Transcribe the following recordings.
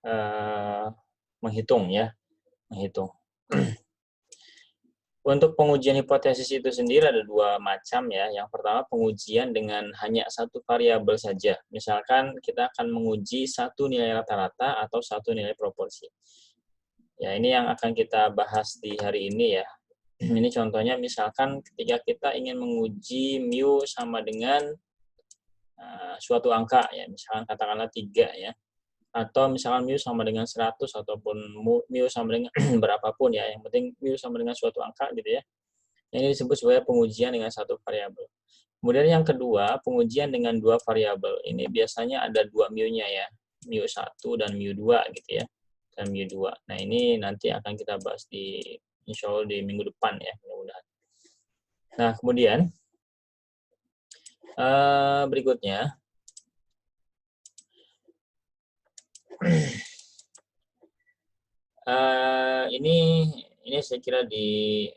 eh, menghitung ya, menghitung. Untuk pengujian hipotesis itu sendiri ada dua macam ya. Yang pertama pengujian dengan hanya satu variabel saja. Misalkan kita akan menguji satu nilai rata-rata atau satu nilai proporsi. Ya, ini yang akan kita bahas di hari ini ya. Ini contohnya misalkan ketika kita ingin menguji mu sama dengan suatu angka ya, misalkan katakanlah 3 ya. Atau misalkan mu sama dengan 100 ataupun mu sama dengan berapapun ya, yang penting mu sama dengan suatu angka gitu ya. Ini disebut sebagai pengujian dengan satu variabel. Kemudian yang kedua, pengujian dengan dua variabel. Ini biasanya ada dua mu-nya ya, mu1 dan mu2 gitu ya. Dan mu2. Nah, ini nanti akan kita bahas di insya Allah di minggu depan ya, mudah-mudahan. Nah, kemudian berikutnya ini saya kira di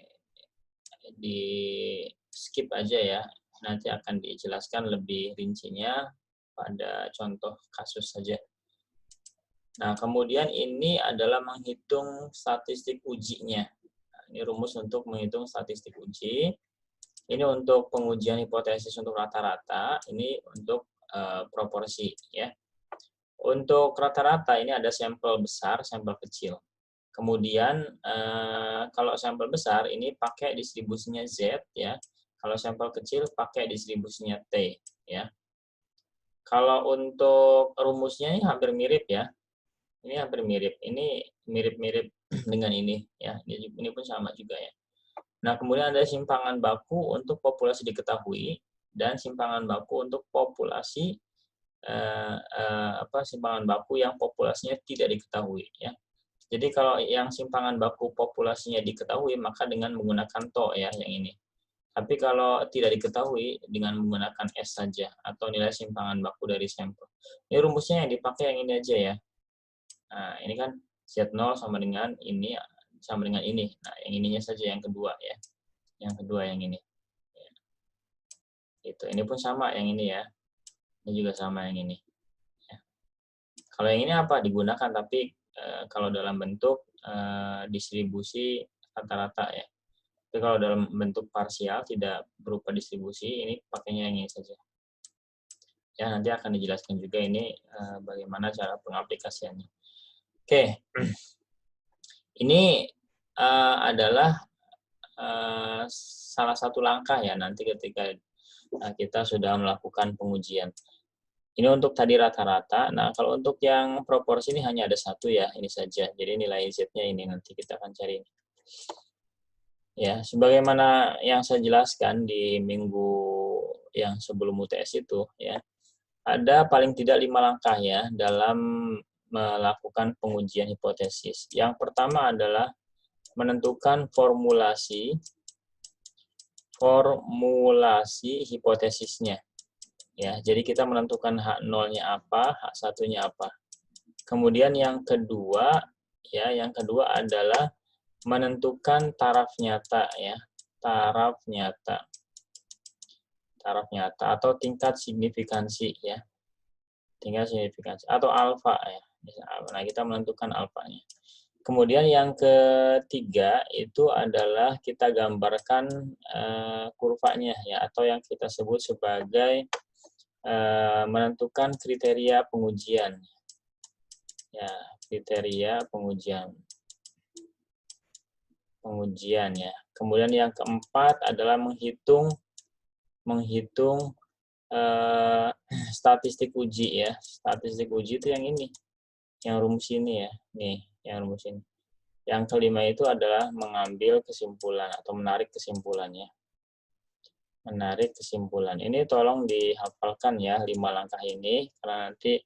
skip aja ya. Nanti akan dijelaskan lebih rincinya pada contoh kasus saja. Nah, kemudian ini adalah menghitung statistik ujinya. Nah, ini rumus untuk menghitung statistik uji. Ini untuk pengujian hipotesis untuk rata-rata, ini untuk proporsi ya. Untuk rata-rata ini ada sampel besar, sampel kecil. Kemudian kalau sampel besar ini pakai distribusinya Z ya. Kalau sampel kecil pakai distribusinya T ya. Kalau untuk rumusnya ini hampir mirip ya. Ini hampir mirip. Ini mirip-mirip dengan ini ya. Ini pun sama juga ya. Nah, kemudian ada simpangan baku untuk populasi diketahui dan simpangan baku untuk populasi simpangan baku yang populasinya tidak diketahui ya. Jadi kalau yang simpangan baku populasinya diketahui, maka dengan menggunakan to ya, yang ini. Tapi kalau tidak diketahui, dengan menggunakan S saja, atau nilai simpangan baku dari sampel. Ini rumusnya yang dipakai yang ini aja ya. Nah, ini kan Z0 sama dengan ini, sama dengan ini. Nah, yang ininya saja, yang kedua ya. Yang kedua yang ini. Itu. Ini pun sama yang ini ya. Ini juga sama yang ini. Ya. Kalau yang ini apa? Digunakan, tapi kalau dalam bentuk distribusi rata-rata ya. Tapi kalau dalam bentuk parsial tidak berupa distribusi, ini pakainya yang ini saja. Ya, nanti akan dijelaskan juga ini bagaimana cara pengaplikasiannya. Oke, ini adalah salah satu langkah ya nanti ketika kita sudah melakukan pengujian. Ini untuk tadi rata-rata. Nah, kalau untuk yang proporsi ini hanya ada satu ya, ini saja. Jadi nilai Z-nya ini nanti kita akan cari. Ya, sebagaimana yang saya jelaskan di minggu yang sebelum UTS itu, ya, ada paling tidak 5 langkah ya dalam melakukan pengujian hipotesis. Yang pertama adalah menentukan formulasi hipotesisnya. Ya, jadi kita menentukan H0-nya apa, H1-nya apa. Kemudian yang kedua adalah menentukan taraf nyata ya, taraf nyata atau tingkat signifikansi ya, tingkat signifikansi atau alfa ya. Nah, kita menentukan alfanya. Kemudian yang ketiga itu adalah kita gambarkan kurvanya ya, atau yang kita sebut sebagai menentukan kriteria pengujian ya, kriteria pengujian ya. Kemudian yang keempat adalah menghitung statistik uji ya. Statistik uji itu yang ini, yang rumus ini ya, nih yang rumus ini. Yang kelima itu adalah mengambil kesimpulan atau menarik kesimpulannya. Menarik kesimpulan. Ini tolong dihafalkan ya 5 langkah ini, karena nanti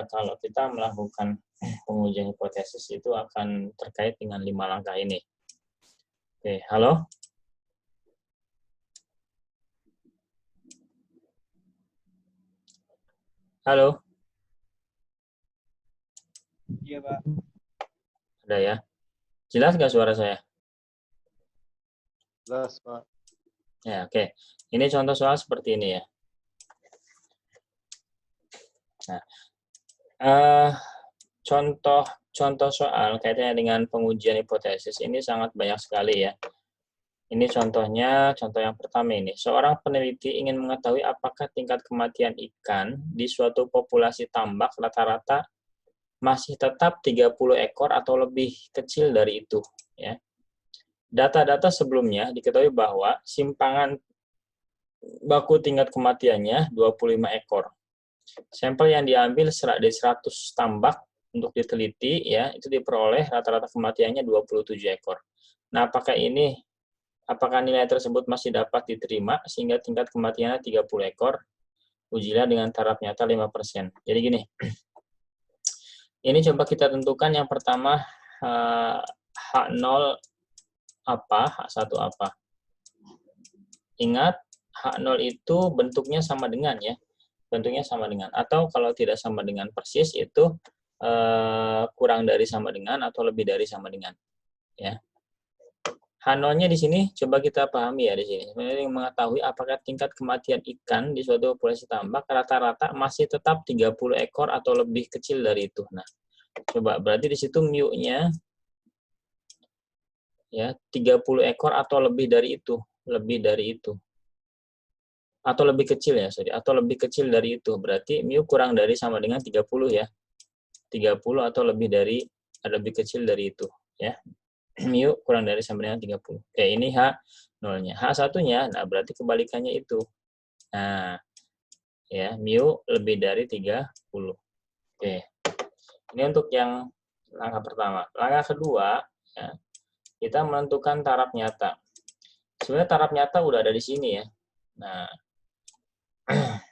kalau kita melakukan pengujian hipotesis itu akan terkait dengan 5 langkah ini. Oke, halo? Halo? Iya, Pak. Ada ya? Jelas nggak suara saya? Jelas, Pak. Ya, oke. Ini contoh soal seperti ini ya. Nah, contoh soal kaitannya dengan pengujian hipotesis ini sangat banyak sekali ya. Ini contohnya, contoh yang pertama ini. Seorang peneliti ingin mengetahui apakah tingkat kematian ikan di suatu populasi tambak rata-rata masih tetap 30 ekor atau lebih kecil dari itu. Ya. Data-data sebelumnya diketahui bahwa simpangan baku tingkat kematiannya 25 ekor. Sampel yang diambil dari 100 tambak untuk diteliti, ya itu diperoleh rata-rata kematiannya 27 ekor. Nah, apakah nilai tersebut masih dapat diterima sehingga tingkat kematiannya 30 ekor? Ujilah dengan taraf nyata 5%. Jadi gini, ini coba kita tentukan yang pertama H0 apa, H1 apa. Ingat, H0 itu bentuknya sama dengan ya. Bentuknya sama dengan. Atau kalau tidak sama dengan persis, itu kurang dari sama dengan atau lebih dari sama dengan. Ya. H0-nya di sini coba kita pahami ya di sini. Sebenarnya mengetahui apakah tingkat kematian ikan di suatu populasi tambak rata-rata masih tetap 30 ekor atau lebih kecil dari itu. Nah, coba berarti di situ mu-nya ya 30 ekor atau lebih dari itu, Atau lebih kecil ya, atau lebih kecil dari itu. Berarti mu kurang dari sama dengan 30 ya. 30 atau lebih kecil dari itu ya. Mu kurang dari sama dengan 30. Oke, ini H0-nya. H1-nya, nah berarti kebalikannya itu. Nah, ya, mu lebih dari 30. Oke. Ini untuk yang langkah pertama. Langkah kedua, ya, kita menentukan taraf nyata. Sebenarnya taraf nyata udah ada di sini ya. Nah,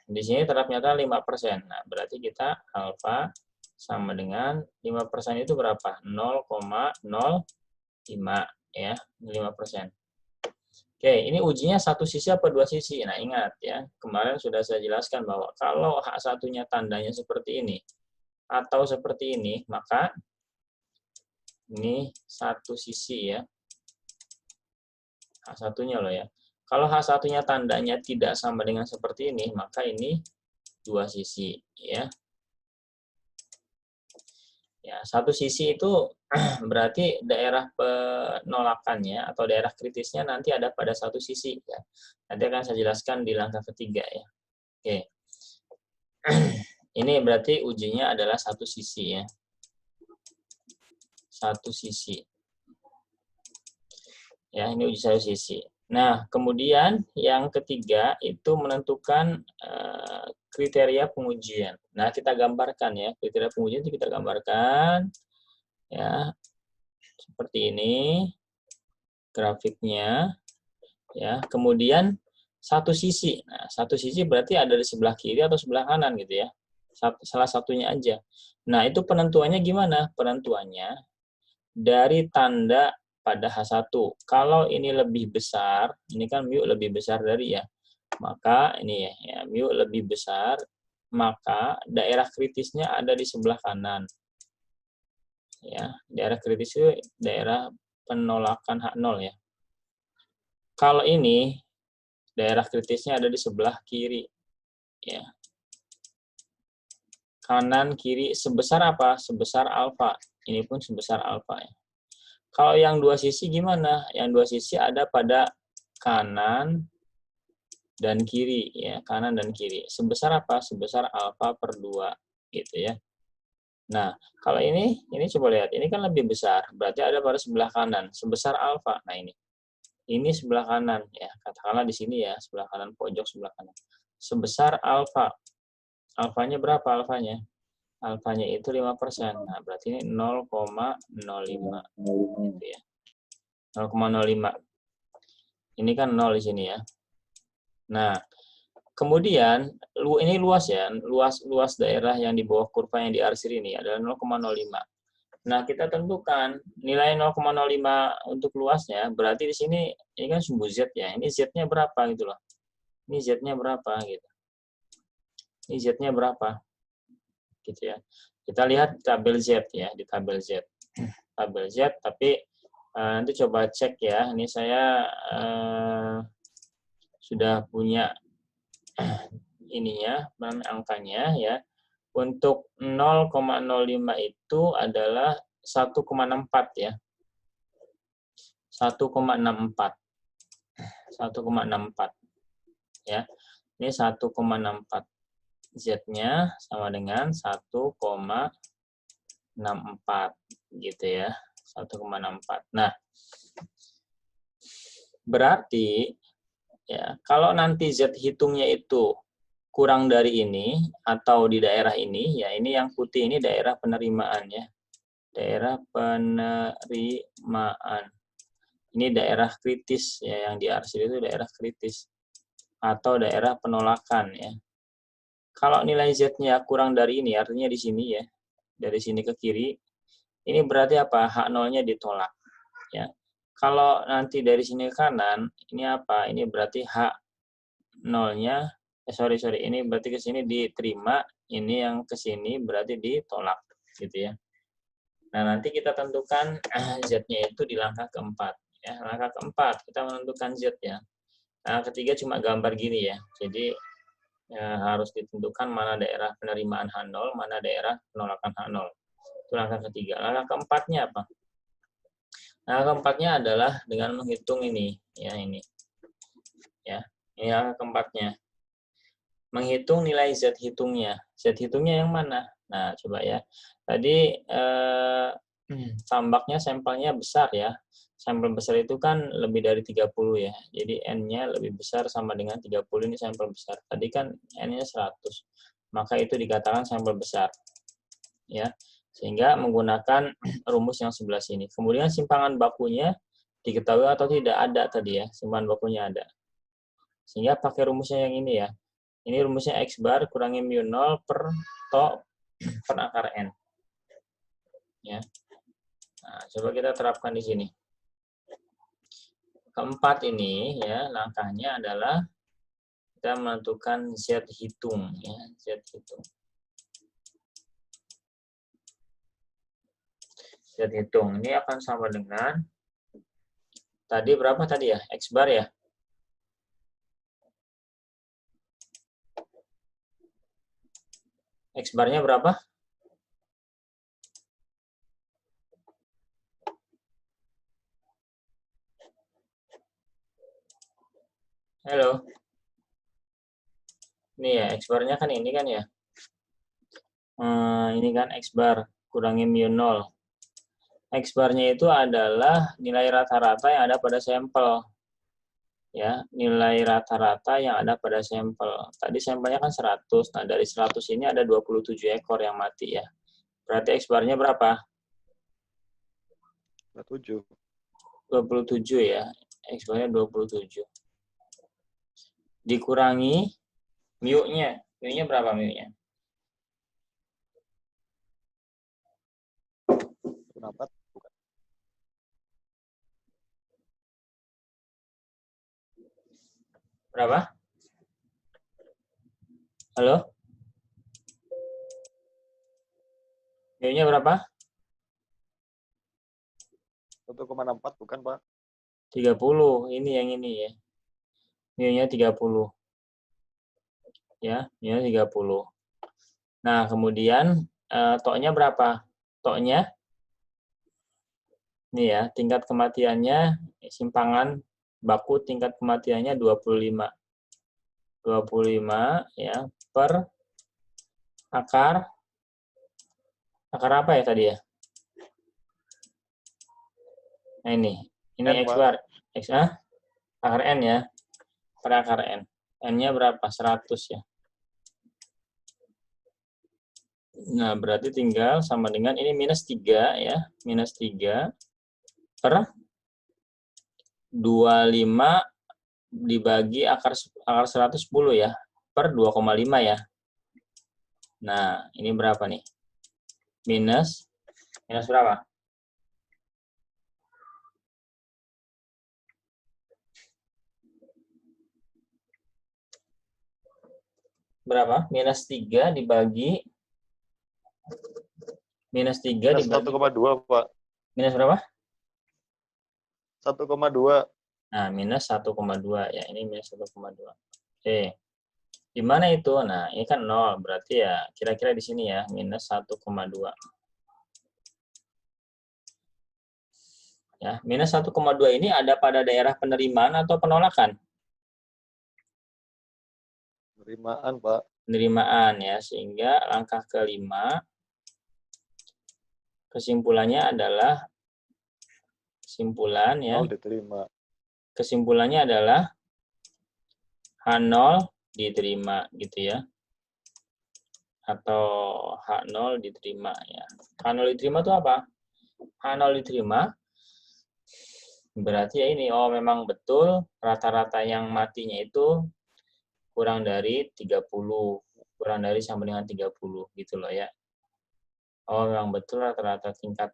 di sini taraf nyata 5%. Nah, berarti kita alfa sama dengan 5% itu berapa? 0,05 ya, 5%. Oke, ini ujinya satu sisi apa dua sisi? Nah, ingat ya, kemarin sudah saya jelaskan bahwa kalau H1-nya tandanya seperti ini atau seperti ini, maka ini satu sisi ya. H1-nya loh ya. Kalau H1-nya tandanya tidak sama dengan seperti ini, maka ini dua sisi ya. Ya, satu sisi itu berarti daerah penolakannya atau daerah kritisnya nanti ada pada satu sisi ya. Nanti akan saya jelaskan di langkah ketiga ya. Oke. Ini berarti ujinya adalah satu sisi ya. Satu sisi. Ya, ini uji satu sisi. Nah, kemudian yang ketiga itu menentukan kriteria pengujian. Nah, kita gambarkan ya, kriteria pengujian itu kita gambarkan ya. Seperti ini grafiknya ya. Kemudian satu sisi. Nah, satu sisi berarti ada di sebelah kiri atau sebelah kanan gitu ya. Salah satunya aja. Nah, itu penentuannya gimana? Penentuannya dari tanda pada H1. Kalau ini lebih besar, ini kan mu lebih besar dari ya. Maka ini ya mu lebih besar, maka daerah kritisnya ada di sebelah kanan. Ya, daerah kritis itu daerah penolakan H0 ya. Kalau ini daerah kritisnya ada di sebelah kiri. Ya. Kanan kiri sebesar apa? Sebesar alfa. Ini pun sebesar alfa ya. Kalau yang dua sisi gimana? Yang dua sisi ada pada kanan dan kiri ya, kanan dan kiri. Sebesar apa? Sebesar alfa per 2 gitu ya. Nah, kalau ini coba lihat, ini kan lebih besar, berarti ada pada sebelah kanan, sebesar alfa. Nah, ini sebelah kanan ya, katakanlah di sini ya, sebelah kanan pojok sebelah kanan. Sebesar alfa. Alfanya berapa alfanya? Alfanya itu 5%. Nah, berarti ini 0,05 gitu ya. 0,05. Ini kan 0 di sini ya. Nah, kemudian ini luas ya, luas daerah yang di bawah kurva yang diarsir ini adalah 0,05. Nah, kita tentukan nilai 0,05 untuk luasnya, berarti di sini ini kan sumbu Z ya. Ini Z-nya berapa gitu loh. Ini Z-nya berapa gitu. Ini Z-nya berapa? Gitu ya. Kita lihat tabel Z ya, di tabel Z. Tabel Z, tapi nanti coba cek ya. Ini saya sudah punya ininya, angkanya ya. Untuk 0,05 itu adalah 1,64 ya. 1,64. 1,64 ya. Ini 1,64. Z-nya sama dengan 1,64 gitu ya. 1,64. Nah, berarti ya, kalau nanti Z hitungnya itu kurang dari ini atau di daerah ini, ya ini yang putih ini daerah penerimaan ya. Daerah penerimaan. Ini daerah kritis ya, yang di arsil itu daerah kritis atau daerah penolakan ya. Kalau nilai Z-nya kurang dari ini, artinya di sini ya, dari sini ke kiri, ini berarti apa? H0-nya ditolak ya. Kalau nanti dari sini ke kanan, ini apa? Ini berarti H0-nya ini berarti ke sini diterima, ini yang ke sini berarti ditolak gitu ya. Nah, nanti kita tentukan Z-nya itu di langkah keempat ya. Langkah keempat kita menentukan Z ya. Nah, ketiga cuma gambar gini ya. Jadi ya, harus ditentukan mana daerah penerimaan H0, mana daerah penolakan H0. Itu langkah ketiga. Langkah keempatnya apa? Langkah keempatnya adalah dengan menghitung ini ya, ini. Ya. Ini langkah keempatnya. Menghitung nilai Z hitungnya. Z hitungnya yang mana? Nah, coba ya. Tadi tambaknya sampelnya besar ya. Sampel besar itu kan lebih dari 30 ya. Jadi N-nya lebih besar sama dengan 30, ini sampel besar. Tadi kan N-nya 100. Maka itu dikatakan sampel besar. Ya. Sehingga menggunakan rumus yang sebelah sini. Kemudian simpangan bakunya diketahui atau tidak ada tadi ya. Simpangan bakunya ada. Sehingga pakai rumusnya yang ini ya. Ini rumusnya X bar kurangi mu 0 per to per akar N. Ya. Nah, coba kita terapkan di sini. Keempat ini ya, langkahnya adalah kita menentukan Z hitung ya, Z hitung. Z hitung ini akan sama dengan tadi berapa tadi ya? X bar ya. X barnya berapa? Halo. Ini ya, X barnya kan ini kan ya. Ini kan X bar kurangi mu 0. X barnya itu adalah nilai rata-rata yang ada pada sampel. Ya, nilai rata-rata yang ada pada sampel. Tadi sampelnya kan 100. Nah, dari 100 ini ada 27 ekor yang mati ya. Berarti X barnya berapa? 27. 27 ya. X barnya 27. Dikurangi mu-nya. Mu-nya berapa mu-nya? Kenapa? Bukan. Berapa? Halo? Mu-nya berapa? 1,64 bukan, Pak? 30. Ini yang ini ya. Mu-nya 30. Ya, mu-nya 30. Nah, kemudian to-nya berapa? To-nya ini ya, tingkat kematiannya simpangan baku tingkat kematiannya 25. 25 ya per akar apa ya tadi ya? Nah, ini N, X Pak. bar akar N ya, per akar N. N-nya berapa? 100 ya. Nah, berarti tinggal sama dengan ini minus 3 ya, minus 3 per 25 dibagi akar 110 ya, per 2,5 ya. Nah, ini berapa nih? Minus berapa? Berapa? Minus 3 dibagi minus 3 Minus dibagi 1,2, Pak. minus berapa? 1,2. Nah, minus 1,2 ya. Ini minus 1,2. Oke. Di mana itu? Nah, ini kan 0, berarti ya kira-kira di sini ya, minus 1,2. Ya, minus 1,2 ini ada pada daerah penerimaan atau penolakan? Penerimaan, Pak. Penerimaan ya, sehingga langkah kelima kesimpulannya adalah kesimpulannya adalah H0 diterima gitu ya. Atau H0 diterima ya. H0 diterima itu apa? H0 diterima berarti ya ini, oh memang betul rata-rata yang matinya itu kurang dari 30, kurang dari sama dengan 30 gitu loh ya. Oh memang betul rata-rata tingkat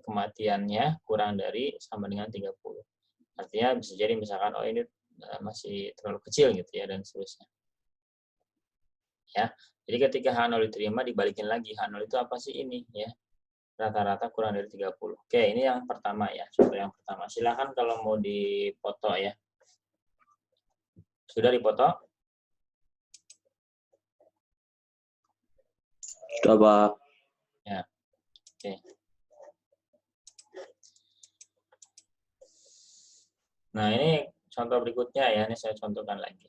kematiannya kurang dari sama dengan 30. Artinya bisa jadi misalkan oh ini masih terlalu kecil gitu ya dan seterusnya. Ya. Jadi ketika H0 diterima dibalikin lagi H0 itu apa sih ini ya. Rata-rata kurang dari 30. Oke, ini yang pertama ya. Contoh yang pertama. Silakan kalau mau dipoto ya. Sudah dipoto? Sudah, Pak. Ya. Oke. Nah, ini contoh berikutnya ya. Ini saya contohkan lagi.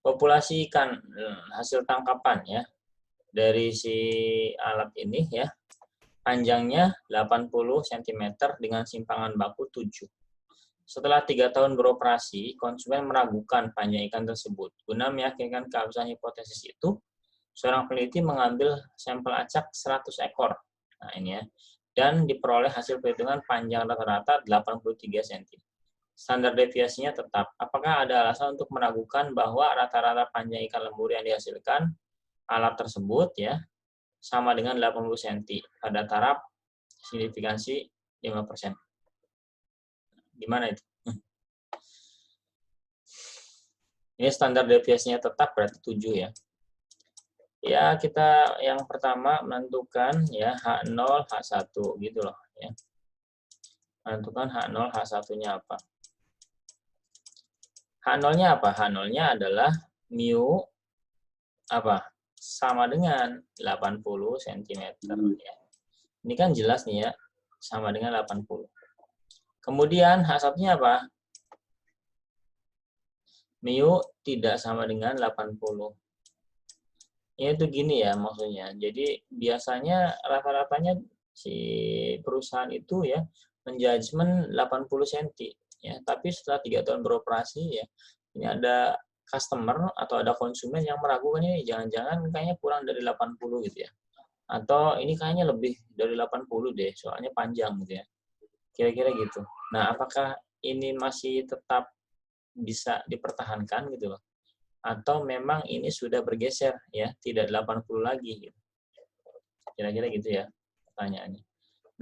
Populasi ikan hasil tangkapan ya. Dari si alat ini ya. Panjangnya 80 cm dengan simpangan baku 7. Setelah 3 tahun beroperasi, konsumen meragukan panjang ikan tersebut. Guna meyakinkan keabsahan hipotesis itu, seorang peneliti mengambil sampel acak 100 ekor. Nah, ini ya. Dan diperoleh hasil perhitungan panjang rata-rata 83 cm. Standar deviasinya tetap. Apakah ada alasan untuk meragukan bahwa rata-rata panjang ikan lembur yang dihasilkan alat tersebut ya sama dengan 80 cm pada taraf signifikansi 5%? Gimana itu? Ini standar deviasinya tetap berarti 7 ya. Ya, kita yang pertama menentukan ya H0, H1 gitu loh ya. Menentukan H0, H1-nya apa? H0-nya apa? H0-nya adalah mu apa? Sama dengan 80 cm ya. Ini kan jelas nih ya, sama dengan 80. Kemudian H1-nya apa? Mu tidak sama dengan 80. Ya itu gini ya maksudnya. Jadi biasanya rata-ratanya si perusahaan itu ya menjudgment 80 cm ya, tapi setelah 3 tahun beroperasi ya ini ada customer atau ada konsumen yang meragukan ini jangan-jangan kayaknya kurang dari 80 gitu ya. Atau ini kayaknya lebih dari 80 deh, soalnya panjang gitu ya. Kira-kira gitu. Nah, apakah ini masih tetap bisa dipertahankan gitu loh? Atau memang ini sudah bergeser ya, tidak 80 lagi gitu. Kira-kira gitu ya pertanyaannya.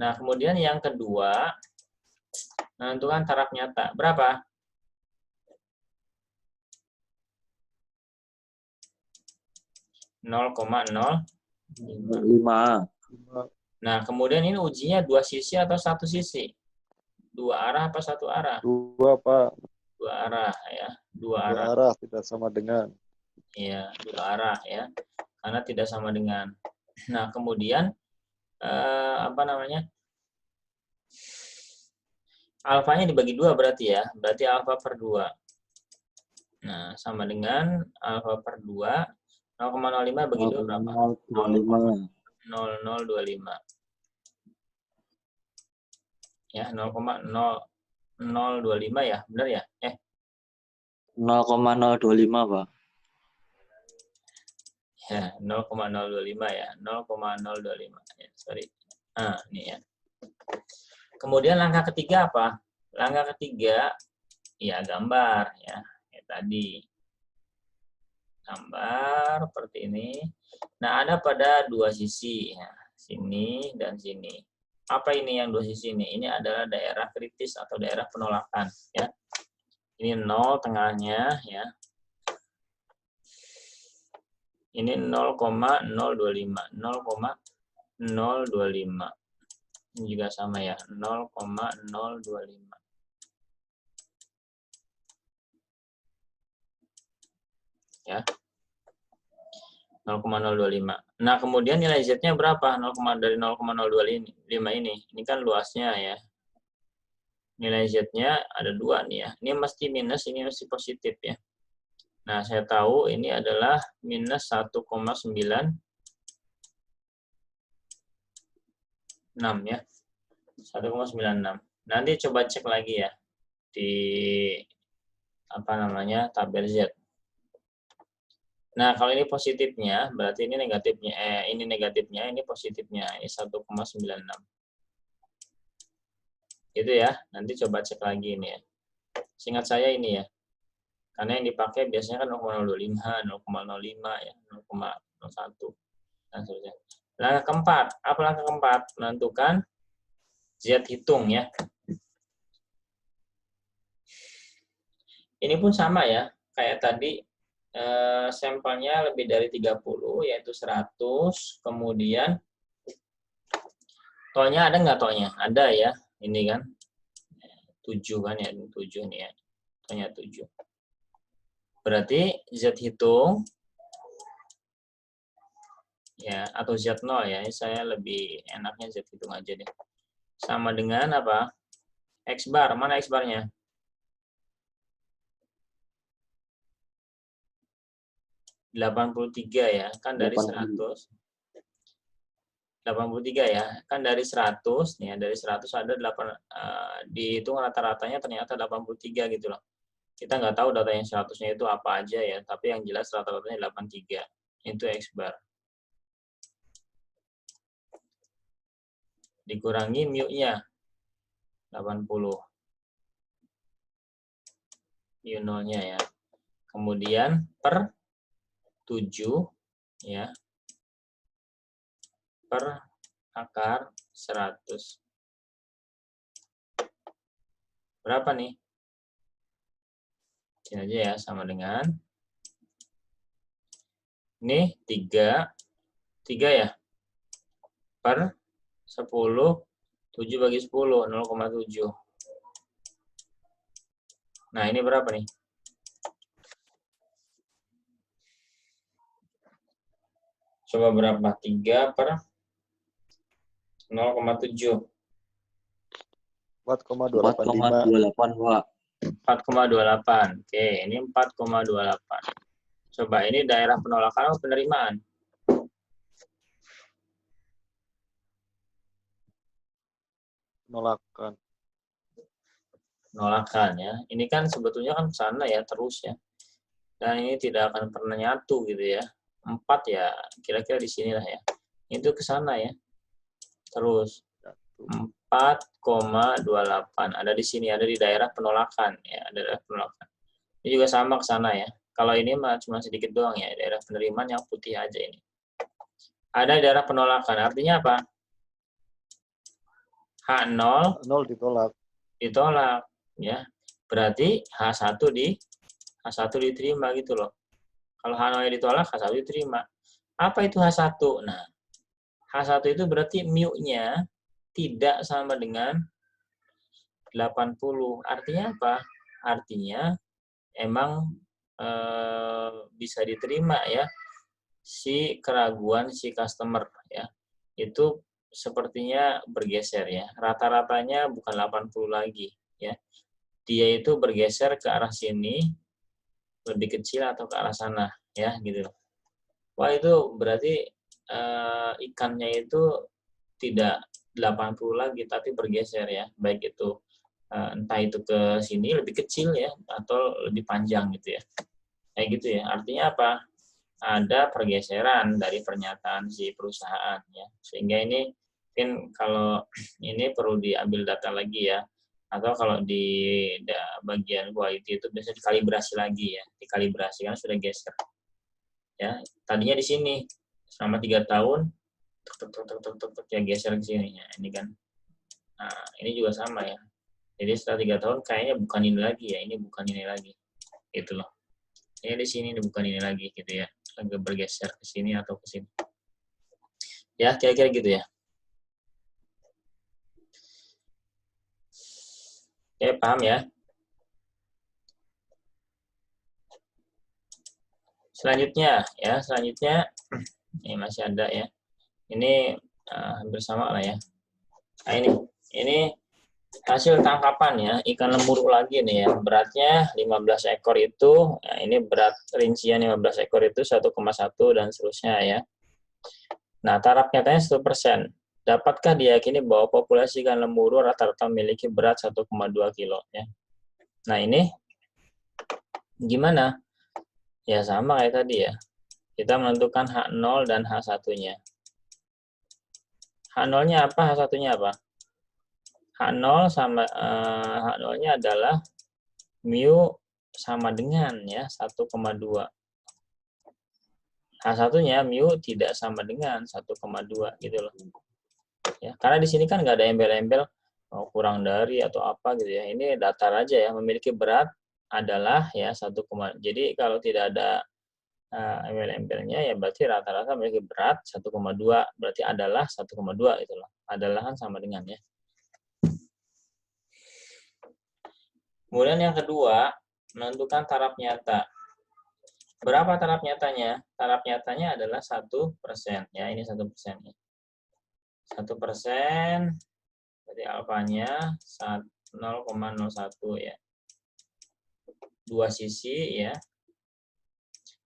Nah, kemudian yang kedua, menentukan taraf nyata. Berapa? 0,05. 5. Nah, kemudian ini ujinya 2 sisi atau 1 sisi? 2 arah apa 1 arah? 2, Pak. 2 arah ya. 2 2 arah. arah tidak sama dengan. Iya, 2 arah ya. Karena tidak sama dengan. Nah, kemudian apa namanya? Alfanya dibagi 2 berarti ya. Berarti alfa per 2. Nah, sama dengan alfa per 2. 0,05 bagi 2 berapa? 0,0025. Ya, 0,0025 ya. Benar ya? 0,025, Pak. Ya, 0,025 ya. 0,025. Ya, sorry. Nah, ini ya. Kemudian langkah ketiga apa? Langkah ketiga, ya gambar ya. Kayak tadi. Gambar seperti ini. Nah, ada pada 2 sisi. Ya. Sini dan sini. Apa ini yang 2 sisi ini? Ini adalah daerah kritis atau daerah penolakan. Ya. Ini 0 tengahnya. Ya. Ini 0,025. 0,025. Ini juga sama ya. 0,025. ya. 0,025. Nah, kemudian nilai Z-nya berapa? Dari 0,025 ini. Ini kan luasnya ya. Nilai Z-nya ada 2 nih ya. Ini mesti minus, ini mesti positif ya. Nah, saya tahu ini adalah minus 1,96 ya. 1,96. Nanti coba cek lagi ya di tabel Z. Nah, kalau ini positifnya, berarti ini negatifnya. Ini negatifnya, ini positifnya. Ini 1,96. Gitu ya. Nanti coba cek lagi ini ya. Seingat saya ini ya. Karena yang dipakai biasanya kan 0,025, 0,05 ya, 0,01 dan seterusnya. Langkah keempat, apa langkah keempat? Menentukan Z hitung ya. Ini pun sama ya, kayak tadi sampelnya lebih dari 30 yaitu 100, kemudian tolnya ada nggak tolnya? Ada ya, ini kan 7 kan ya, 7 nih ya, tolnya 7. Berarti Z hitung ya, atau Z0 ya, saya lebih enaknya Z hitung aja deh. Sama dengan apa? X bar, mana X barnya? 83 ya, kan dari 100. 83 ya, kan dari 100 nih ya, dari 100 ada 8 dihitung rata-ratanya ternyata 83 gitu loh. Kita nggak tahu data yang 100-nya itu apa aja ya, tapi yang jelas rata-ratanya 83. Itu X bar. Dikurangi mu-nya 80. Mu0-nya ya. Kemudian per 7 ya. Per akar 100. Berapa nih? Ini aja ya, sama dengan ini 3 ya. Per 10, 7 bagi 10, 0,7. Nah, ini berapa nih? Coba berapa? 3 per 0,7. 4,285. 4,28, Pak. 4,28. Oke, ini 4,28. Coba ini daerah penolakan atau penerimaan? Penolakan. Penolakan ya. Ini kan sebetulnya kan sana ya terus ya. Dan ini tidak akan pernah nyatu gitu ya. 4 ya, kira-kira di sinilah ya. Itu ke sana ya. Terus 4,28 ada di sini, ada di daerah penolakan ya, ada daerah penolakan. Ini juga sama ke sana ya. Kalau ini mah cuma sedikit doang ya, daerah penerimaan yang putih aja ini. Ada daerah penolakan, artinya apa? H0 ditolak. Ditolak ya. Berarti H1 diterima gitu loh. Kalau H0 ditolak, H1 diterima. Apa itu H1? Nah, H1 itu berarti mu-nya tidak sama dengan 80. Artinya apa? Artinya emang bisa diterima ya si keraguan si customer ya. Itu sepertinya bergeser ya. Rata-ratanya bukan 80 lagi ya. Dia itu bergeser ke arah sini lebih kecil atau ke arah sana ya gitu. Wah, itu berarti ikannya itu tidak 80 lagi tapi bergeser ya. Baik itu entah itu ke sini lebih kecil ya atau lebih panjang gitu ya. Kayak gitu ya. Artinya apa? Ada pergeseran dari pernyataan si perusahaan ya. Sehingga ini mungkin kalau ini perlu diambil data lagi ya. Atau kalau di bagian quality itu biasanya dikalibrasi lagi ya. Dikalibrasi kan sudah geser. Ya, tadinya di sini selama 3 tahun ya geser ke sini ya. Ini kan. Nah, ini juga sama ya. Jadi setelah 3 tahun kayaknya bukan ini lagi ya, ini bukan ini lagi. Gitu loh. Ini di sini ini bukan ini lagi gitu ya. Agak bergeser ke sini atau ke sini. Ya, kira-kira gitu ya. Oke, paham ya? Selanjutnya ya, ini masih ada ya. Ini hampir sama lah ya. Nah, ini hasil tangkapan ya, ikan lemuru lagi nih ya. Beratnya 15 ekor itu, ya ini berat rincian 15 ekor itu 1,1 dan seterusnya ya. Nah, taraf nyatanya 100%. Dapatkah diyakini bahwa populasi ikan lemuru rata-rata memiliki berat 1,2 kilo ya. Nah, ini gimana? Ya sama kayak tadi ya. Kita menentukan H0 dan H1-nya. H0-nya apa? H1-nya apa? H0 sama H0-nya adalah mu sama dengan ya 1,2. H1-nya mu tidak sama dengan 1,2 gitu loh. Ya, karena di sini kan nggak ada embel-embel kurang dari atau apa gitu ya. Ini datar aja ya, memiliki berat adalah ya 1, jadi kalau tidak ada embel-embelnya ya berarti rata-rata memiliki berat 1,2, berarti adalah 1,2 gitu loh. Adalah kan sama dengan ya. Kemudian yang kedua, menentukan taraf nyata. Berapa taraf nyatanya? Taraf nyatanya adalah 1%. Ya, ini 1% ya. 1%, jadi alfanya 0,01 ya. Dua sisi ya.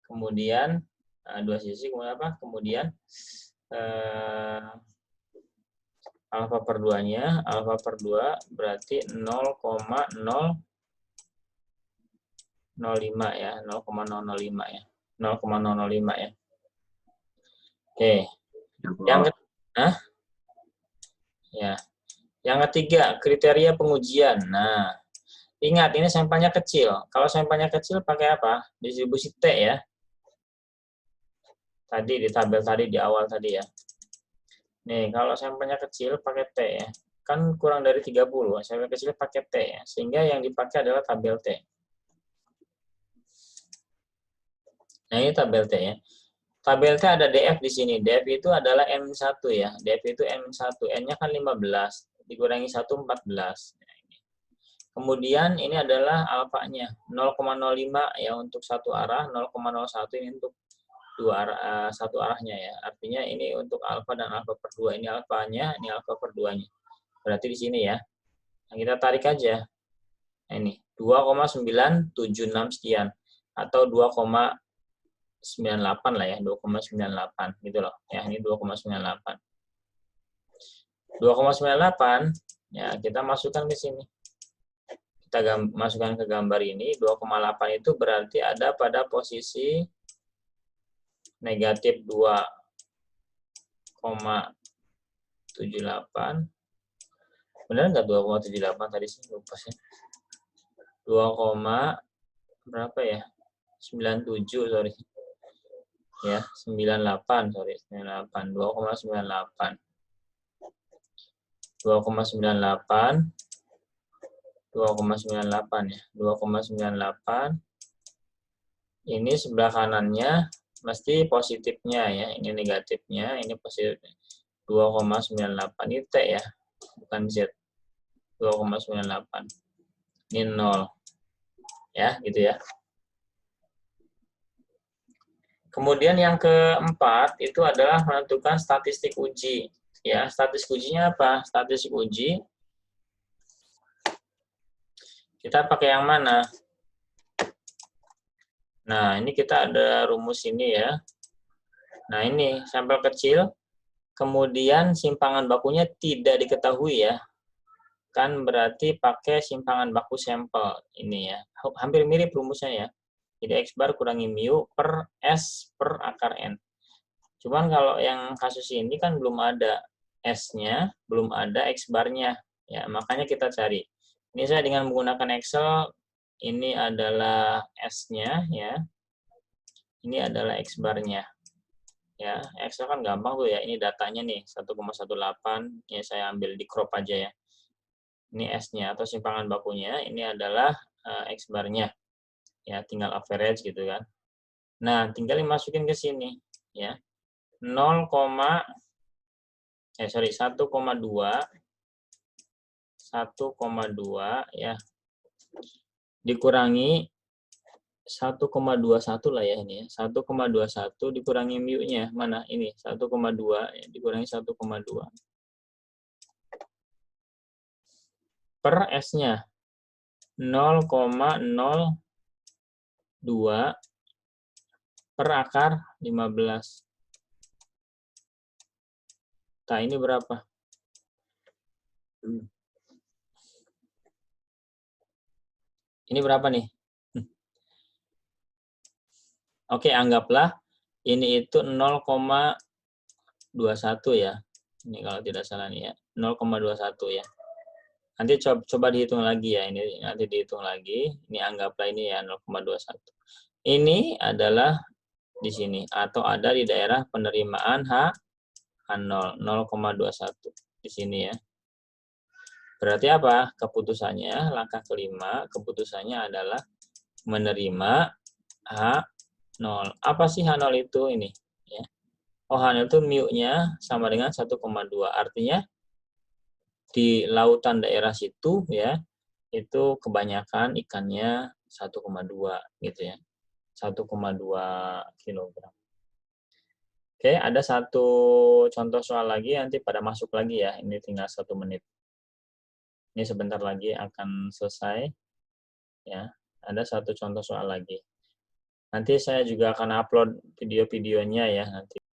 Kemudian dua sisi kemudian apa? Kemudian alfa per 2-nya, alfa per 2 berarti 0,005 ya, 0,005 ya. 0,005 ya. Oke. Ya. Yang ketiga, kriteria pengujian. Nah, ingat ini sampelnya kecil. Kalau sampelnya kecil pakai apa? Distribusi T ya. Tadi di tabel tadi di awal tadi ya. Nih, kalau sampelnya kecil pakai T ya. Kan kurang dari 30, sampel kecil pakai T ya. Sehingga yang dipakai adalah tabel T. Nah, ini tabel T ya. Tabel T ada DF di sini. DF itu adalah M1 ya. DF itu M1. N-nya kan 15. Dikurangi 1, 14. Nah, ini. Kemudian ini adalah alfanya. 0,05 ya untuk satu arah. 0,01 ini untuk dua arah, satu arahnya ya. Artinya ini untuk alfa dan alfa per 2. Ini alfanya, ini alfa per 2-nya. Berarti di sini ya. Nah, kita tarik aja. Nah, ini 2,976 sekian. Atau 2,98 lah ya, 2,98 gitu loh. Ya, ini 2,98. 2,98 ya kita masukkan ke sini. Kita masukkan ke gambar ini, 2,8 itu berarti ada pada posisi negatif 2,78. Benar nggak 2,78 tadi sih? Lupa sih. 2, berapa ya? 97, sorry. Ya, 98, sorry. 98, 2,98. 2,98. 2,98 ya. 2,98. Ini sebelah kanannya mesti positifnya ya. Ini negatifnya, ini positifnya. 2,98 ini T ya, bukan Z. 2,98. Ini 0. Ya, gitu ya. Kemudian yang keempat itu adalah menentukan statistik uji. Ya, statistik ujinya apa? Statistik uji kita pakai yang mana? Nah, ini kita ada rumus ini ya. Nah, ini sampel kecil, kemudian simpangan bakunya tidak diketahui ya. Kan berarti pakai simpangan baku sampel ini ya. Hampir mirip rumusnya ya. Jadi X bar kurangi mu per S per akar N. Cuman kalau yang kasus ini kan belum ada S-nya, belum ada X bar-nya. Ya, makanya kita cari. Ini saya dengan menggunakan Excel, ini adalah S-nya ya. Ini adalah X bar-nya. Ya, Excel kan gampang tuh ya. Ini datanya nih 1,18. Ya saya ambil di crop aja ya. Ini S-nya atau simpangan bakunya. Ini adalah X bar-nya. Ya, tinggal average gitu kan. Nah, tinggal dimasukin ke sini ya. 1,2 ya dikurangi 1,21 lah ya ini ya. 1,21 dikurangi mu-nya. Mana? Ini 1,2 ya, dikurangi 1,2. Per S-nya 0,02 per akar 15. Nah, ini berapa? Ini berapa nih? Oke, anggaplah ini itu 0,21 ya. Ini kalau tidak salah nih ya. 0,21 ya. Nanti coba dihitung lagi ya. Ini nanti dihitung lagi. Ini anggaplah ini ya 0,21. Ini adalah di sini atau ada di daerah penerimaan H0 0,21 di sini ya. Berarti apa? Keputusannya langkah kelima, keputusannya adalah menerima H0. Apa sih H0 itu ini ya? Oh, H0 itu mu-nya sama dengan 1,2. Artinya di lautan daerah situ ya, itu kebanyakan ikannya 1,2 gitu ya. 1,2 kilogram. Oke, ada satu contoh soal lagi, nanti pada masuk lagi ya. Ini tinggal 1 menit. Ini sebentar lagi akan selesai. Ya, ada satu contoh soal lagi. Nanti saya juga akan upload video-videonya ya nanti.